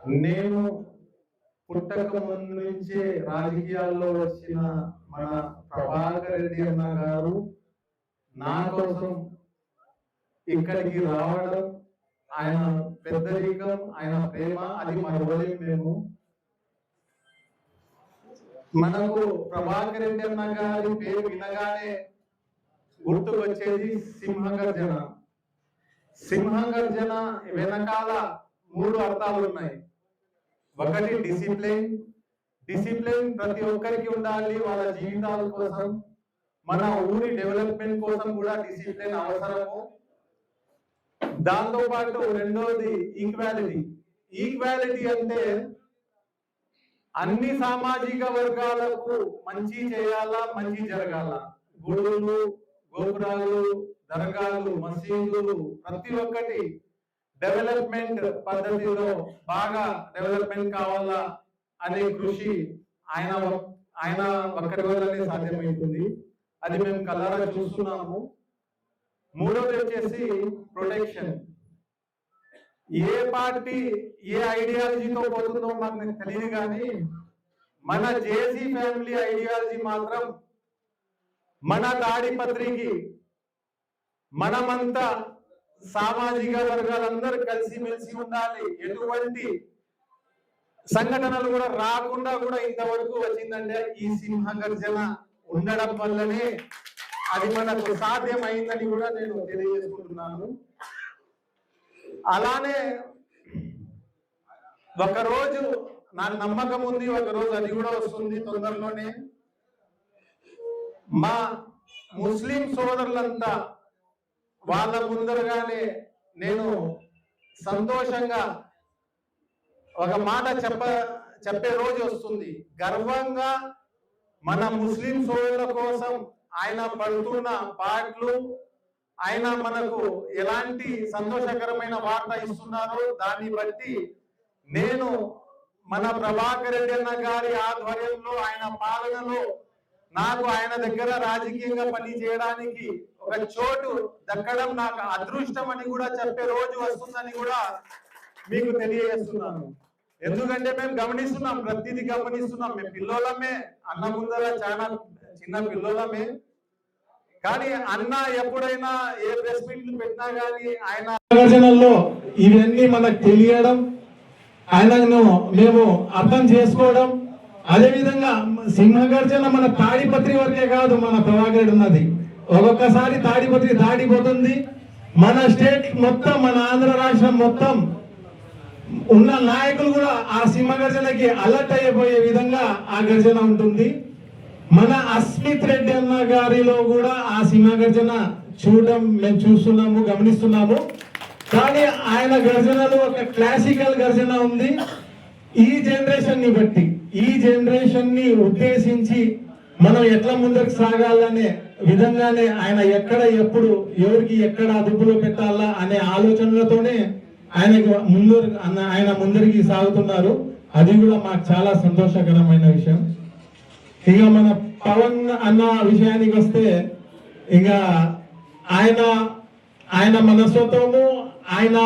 నేను పుట్టక ముందు నుంచే రాజకీయాల్లో వచ్చిన మన ప్రభాకర్ రెడ్డి అన్న గారు నా కోసం ఇక్కడికి రావడం, ఆయన పెద్దరికం, ఆయన ప్రేమ అది మరవలేం మేము. మనకు ప్రభాకర్ రెడ్డి అన్న గారి పేరు వినగానే గుర్తుకొచ్చేది సింహగర్జన. సింహగర్జన వెనకాల 3 అర్థాలు ఉన్నాయి. ఒకటి డిసిప్లిన్. డిసిప్లిన్ ప్రతి ఒక్కరికి ఉండాలి వాళ్ళ జీవితాల కోసం, మన ఊరి డెవలప్మెంట్ కోసం కూడా డిసిప్లిన్ అవసరము. దాంతో పాటు రెండోది ఈక్వాలిటీ. ఈక్వాలిటీ అంటే అన్ని సామాజిక వర్గాలకు మంచి చేయాలా, మంచి జరగాల. గుడులు, గోపురాలు, దర్గాలు, మసీదులు ప్రతి ఒక్కటి డెవలప్మెంట్ పద్ధతిలో బాగా డెవలప్మెంట్ కావాలా అనే కృషి ఆయన ఒక్కరి వల్లనే సాధ్యమవుతుంది. అది మేము కళ్ళారా చూస్తున్నాము. మూడోది వచ్చేసి ప్రొటెక్షన్. ఏ పార్టీ ఏ ఐడియాలజీతో పోతుందో మనకు తెలియదు, కానీ మన జేసీ ఫ్యామిలీ ఐడియాలజీ మాత్రం మన తాడిపత్రికి మనమంతా సామాజిక వర్గాలందరూ కలిసిమెలిసి ఉండాలి, ఎటువంటి సంఘటనలు కూడా రాకుండా కూడా ఇంతవరకు వచ్చిందంటే ఈ సింహగర్జన ఉండడం వల్లనే అది మనకు సాధ్యమైందని కూడా నేను తెలియజేసుకుంటున్నాను. అలానే ఒకరోజు నాకు నమ్మకం ఉంది, ఒకరోజు అది కూడా వస్తుంది తొందరలోనే. మా ముస్లిం సోదరులంతా వాళ్ళ ముందరగానే నేను సంతోషంగా ఒక మాట చెప్పే రోజు వస్తుంది. గర్వంగా మన ముస్లిం సోదరుల కోసం ఆయన పడుతున్న పాటలు, ఆయన మనకు ఎలాంటి సంతోషకరమైన వార్త ఇస్తున్నారో దాన్ని బట్టి నేను మన ప్రభాకర్ రెడ్డి అన్న గారి ఆధ్వర్యంలో ఆయన పాలనలో నాకు ఆయన దగ్గర రాజకీయంగా పని చేయడానికి ఒక చోటు దక్కడం నాకు అదృష్టం అని కూడా చెప్పే రోజు వస్తుందని కూడా మీకు తెలియజేస్తున్నాను. ఎందుకంటే మేము గమనిస్తున్నాం, ప్రతిదీ గమనిస్తున్నాం. మేము పిల్లోలమే, అన్న ముందర చాలా చిన్న పిల్లోలమే, కానీ అన్న ఎప్పుడైనా ఏ ప్రెస్ మీట్లు పెట్టినా కానీ ఆయన సంఘటనల్లో ఇవన్నీ మనకు తెలియడం, ఆయనను మేము అర్థం చేసుకోవడం. అదే విధంగా సింహగర్జన మన తాడిపత్రి వరకే కాదు, మన ప్రభాకర్ ఉన్నది ఒక్కొక్కసారి తాడిపత్రి దాటిపోతుంది. మన స్టేట్ మొత్తం, మన ఆంధ్ర రాష్ట్రం మొత్తం ఉన్న నాయకులు కూడా ఆ సింహగర్జనకి అలర్ట్ అయిపోయే విధంగా ఆ గర్జన ఉంటుంది. మన అస్మిత్ రెడ్డి అన్న గారిలో కూడా ఆ సింహగర్జన చూడడం మేము చూస్తున్నాము, గమనిస్తున్నాము. కానీ ఆయన గర్జనలో ఒక క్లాసికల్ గర్జన ఉంది. ఈ జనరేషన్ ని బట్టి, ఈ జనరేషన్ ని ఉద్దేశించి మనం ఎట్లా ముందుకు సాగాలనే విధంగానే ఆయన ఎక్కడ ఎప్పుడు ఎవరికి ఎక్కడ అదుపులో పెట్టాలా అనే ఆలోచనలతోనే ఆయన ముందరికి సాగుతున్నారు. అది కూడా మాకు చాలా సంతోషకరమైన విషయం. ఇక మన పవన్ అన్న విషయానికి వస్తే, ఇక ఆయన మనస్తత్వము, ఆయన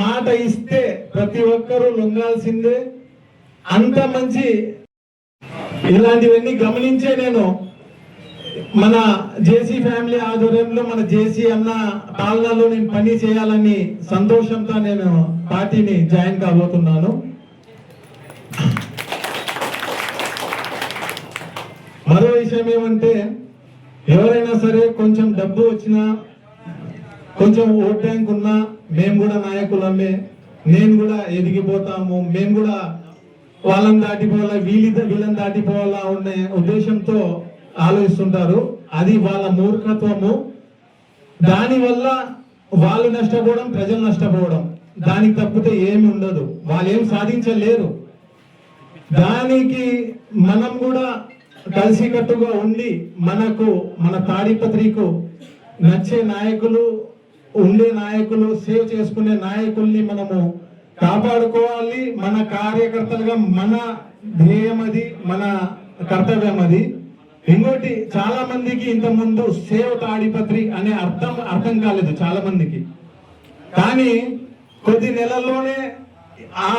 మాట ఇస్తే ప్రతి ఒక్కరూ లొంగాల్సిందే. అంత మంచి ఇలాంటివన్నీ గమనించే నేను మన జేసీ ఫ్యామిలీ ఆధ్వర్యంలో మన జేసీ అన్న పాలనలో నేను పని చేయాలని సంతోషంతో నేను పార్టీని జాయిన్ కాబోతున్నాను. మరో విషయం ఏమంటే, ఎవరైనా సరే కొంచెం డబ్బు వచ్చినా, కొంచెం ఓట్ బ్యాంక్ ఉన్నా మేము కూడా నాయకులమే, నేను కూడా ఎదిగిపోతాము, మేము కూడా వాళ్ళని దాటిపోవాలా, వీళ్ళని దాటిపోవాలా అనే ఉద్దేశంతో ఆలోచిస్తుంటారు. అది వాళ్ళ మూర్ఖత్వము. దానివల్ల వాళ్ళు నష్టపోవడం, ప్రజలు నష్టపోవడం, దానికి తప్పితే ఏమి ఉండదు. వాళ్ళు ఏం సాధించలేరు. దానికి మనం కూడా కలిసికట్టుగా ఉండి మన తాడిపత్రికి నచ్చే నాయకులు, ఉండే నాయకులు, సేవ్ చేసుకునే నాయకుల్ని మనము కాపాడుకోవాలి. మన కార్యకర్తలుగా మన ధ్యేయం అది, మన కర్తవ్యం అది. ఇంకోటి, చాలా మందికి ఇంత ముందు సేవ్ తాడిపత్రి అనే అర్థం కాలేదు చాలా మందికి. కానీ కొద్ది నెలల్లోనే ఆ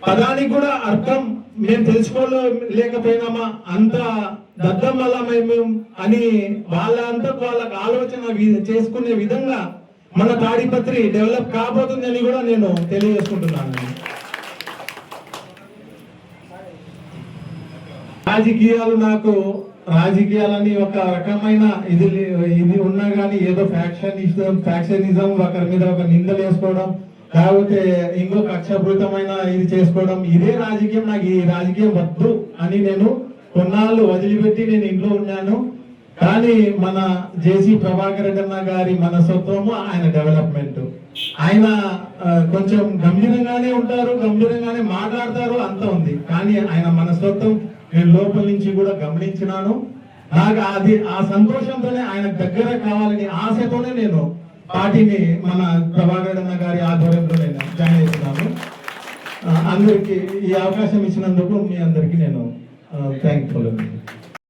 పదానికి కూడా అర్థం మేము తెలుసుకోలేకపోయినామా, అంత దద్దమ్మలా మేము అని వాళ్ళంతకు వాళ్ళకి ఆలోచన చేసుకునే విధంగా మన తాడిపత్రి డెవలప్ కాబోతుందని కూడా నేను తెలియజేసుకుంటున్నాను. రాజకీయాలని ఒక రకమైన ఇది ఉన్నా కానీ ఏదో ఫ్యాక్షనిజం ఒకరి మీద ఒక నిందలు వేసుకోవడం, లేకపోతే ఇంకో కక్షపూరితమైన ఇది చేసుకోవడం, ఇదే రాజకీయం. నాకు ఈ రాజకీయం వద్దు అని నేను కొన్నాళ్ళు వదిలిపెట్టి నేను ఇంట్లో ఉన్నాను. కానీ మన జేసీ ప్రభాకర్ రెడ్డి అన్న గారి మనస్తత్వము, ఆయన డెవలప్మెంట్, ఆయన కొంచెం గంభీరంగానే ఉంటారు, గంభీరంగానే మాట్లాడతారు, అంత ఉంది. కానీ ఆయన మనస్తత్వం నేను లోపల నుంచి కూడా గమనించినాను. నాకు అది ఆ సంతోషంతోనే ఆయన దగ్గర కావాలని ఆశతోనే నేను పార్టీని మన ప్రభాకర్ అన్న గారి ఆధ్వర్యంలో నేను జాయిన్ చేస్తున్నాను. అందరికి ఈ అవకాశం ఇచ్చినందుకు మీ అందరికీ నేను థ్యాంక్ఫుల్.